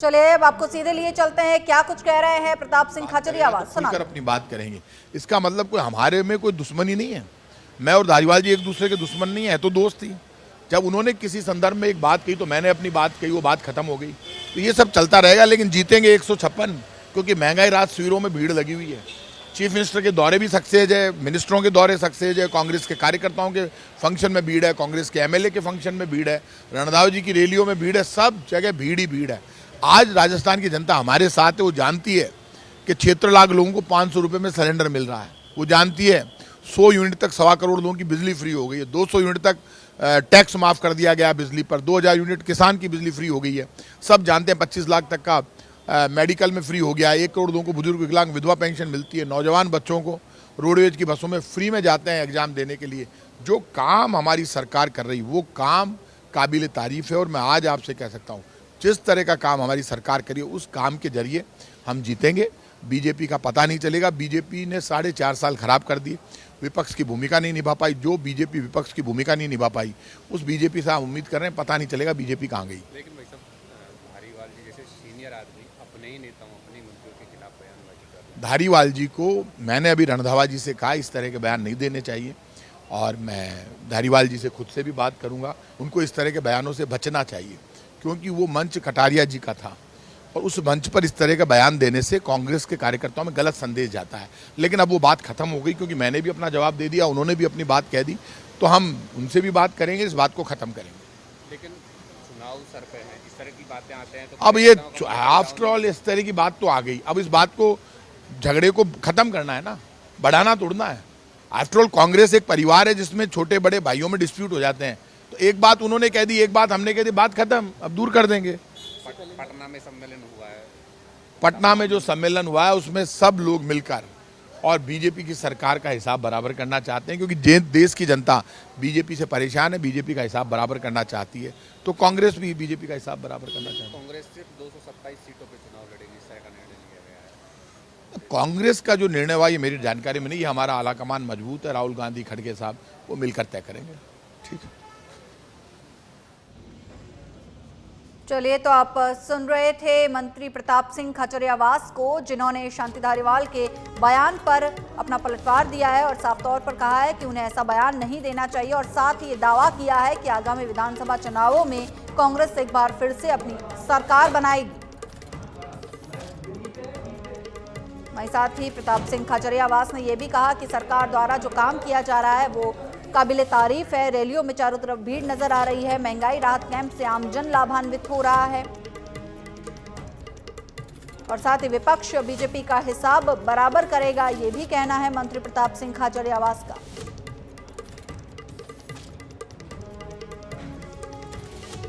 चलिए अब आपको सीधे लिए चलते हैं, क्या कुछ कह रहे हैं प्रताप सिंह खाचरियावास, सुना अपनी बात करेंगे। इसका मतलब कोई हमारे में कोई दुश्मनी नहीं है। मैं और धारीवाल जी एक दूसरे के दुश्मन नहीं है, तो दोस्त थी। जब उन्होंने किसी संदर्भ में एक बात कही तो मैंने अपनी बात कही, वो बात खत्म हो गई। तो ये सब चलता रहेगा, लेकिन जीतेंगे 156, क्योंकि महंगाई रात शिविरों में भीड़ लगी हुई है। चीफ मिनिस्टर के दौरे भी सक्सेस है, मिनिस्टरों के दौरे सक्सेस है, कांग्रेस के कार्यकर्ताओं के फंक्शन में भीड़ है, कांग्रेस के एमएलए के फंक्शन में भीड़ है, रणधावा जी की रैलियों में भीड़ है, सब जगह भीड़ ही भीड़ है। आज राजस्थान की जनता हमारे साथ है। वो जानती है कि 76 लाख लोगों को 500 रुपये में सिलेंडर मिल रहा है। वो जानती है 100 यूनिट तक 1.25 करोड़ लोगों की बिजली फ्री हो गई है, 200 यूनिट तक टैक्स माफ़ कर दिया गया बिजली पर, 2000 यूनिट किसान की बिजली फ्री हो गई है। सब जानते हैं 25 लाख तक का मेडिकल में फ्री हो गया है, 1 करोड़ लोगों को बुजुर्ग विकलांग विधवा पेंशन मिलती है, नौजवान बच्चों को रोडवेज की बसों में फ्री में जाते हैं एग्जाम देने के लिए। जो काम हमारी सरकार कर रही वो काम काबिल तारीफ़ है। और मैं आज आपसे कह सकता हूँ, जिस तरह का काम हमारी सरकार करी उस काम के जरिए हम जीतेंगे। बीजेपी का पता नहीं चलेगा। बीजेपी ने 4.5 साल खराब कर दिए, विपक्ष की भूमिका नहीं निभा पाई। जो बीजेपी विपक्ष की भूमिका नहीं निभा पाई, उस बीजेपी से हम उम्मीद कर रहे हैं पता नहीं चलेगा बीजेपी कहाँ गई। लेकिन भाई साहब, धारीवाल जी जैसे सीनियर आदमी अपने ही नेताओं, अपने मंत्रियों के खिलाफ बयानबाजी कर रहे हैं। धारीवाल जी को मैंने अभी रणधावा जी से कहा इस तरह के बयान नहीं देने चाहिए, और मैं धारीवाल जी से खुद से भी बात करूँगा। उनको इस तरह के बयानों से बचना चाहिए, क्योंकि वो मंच कटारिया जी का था, और उस मंच पर इस तरह का बयान देने से कांग्रेस के कार्यकर्ताओं में गलत संदेश जाता है। लेकिन अब वो बात खत्म हो गई, क्योंकि मैंने भी अपना जवाब दे दिया, उन्होंने भी अपनी बात कह दी, तो हम उनसे भी बात करेंगे, इस बात को खत्म करेंगे। लेकिन चुनाव सर पे है, इस तरह की बातें आते हैं तो अब ये आफ्टर ऑल इस तरह की बात तो आ गई, अब इस बात को, झगड़े को खत्म करना है ना, बढ़ाना तोड़ना है। आफ्टर ऑल कांग्रेस एक परिवार है जिसमें छोटे बड़े भाइयों में डिस्प्यूट हो जाते हैं। तो एक बात उन्होंने कह दी, एक बात हमने कह दी, बात खत्म, अब दूर कर देंगे। पटना में सम्मेलन हुआ है, पटना में जो सम्मेलन हुआ है उसमें सब लोग मिलकर और बीजेपी की सरकार का हिसाब बराबर करना चाहते हैं, क्योंकि देश की जनता बीजेपी से परेशान है, बीजेपी का हिसाब बराबर करना चाहती है। तो कांग्रेस भी बीजेपी का हिसाब बराबर करना चाहती है। कांग्रेस सिर्फ 227 सीटों पे चुनाव लड़ेगी, इस तरह का निर्णय लिया गया है। कांग्रेस का जो निर्णय हुआ ये मेरी जानकारी में नहीं, ये हमारा आलाकमान मजबूत है, राहुल गांधी, खड़गे साहब, वो मिलकर तय करेंगे। ठीक है। चलिए, तो आप सुन रहे थे मंत्री प्रताप सिंह खाचरियावास को, जिन्होंने शांति धारीवाल के बयान पर अपना पलटवार दिया है और साफ तौर पर कहा है कि उन्हें ऐसा बयान नहीं देना चाहिए, और साथ ही ये दावा किया है कि आगामी विधानसभा चुनावों में कांग्रेस एक बार फिर से अपनी सरकार बनाएगी। वहीं साथ ही प्रताप सिंह खाचरियावास ने यह भी कहा कि सरकार द्वारा जो काम किया जा रहा है वो काबिले तारीफ है। रैलियों में चारों तरफ भीड़ नजर आ रही है, महंगाई राहत कैंप से आमजन लाभान्वित हो रहा है, और साथ ही विपक्ष बीजेपी का हिसाब बराबर करेगा, ये भी कहना है मंत्री प्रताप सिंह खाचरियावास का।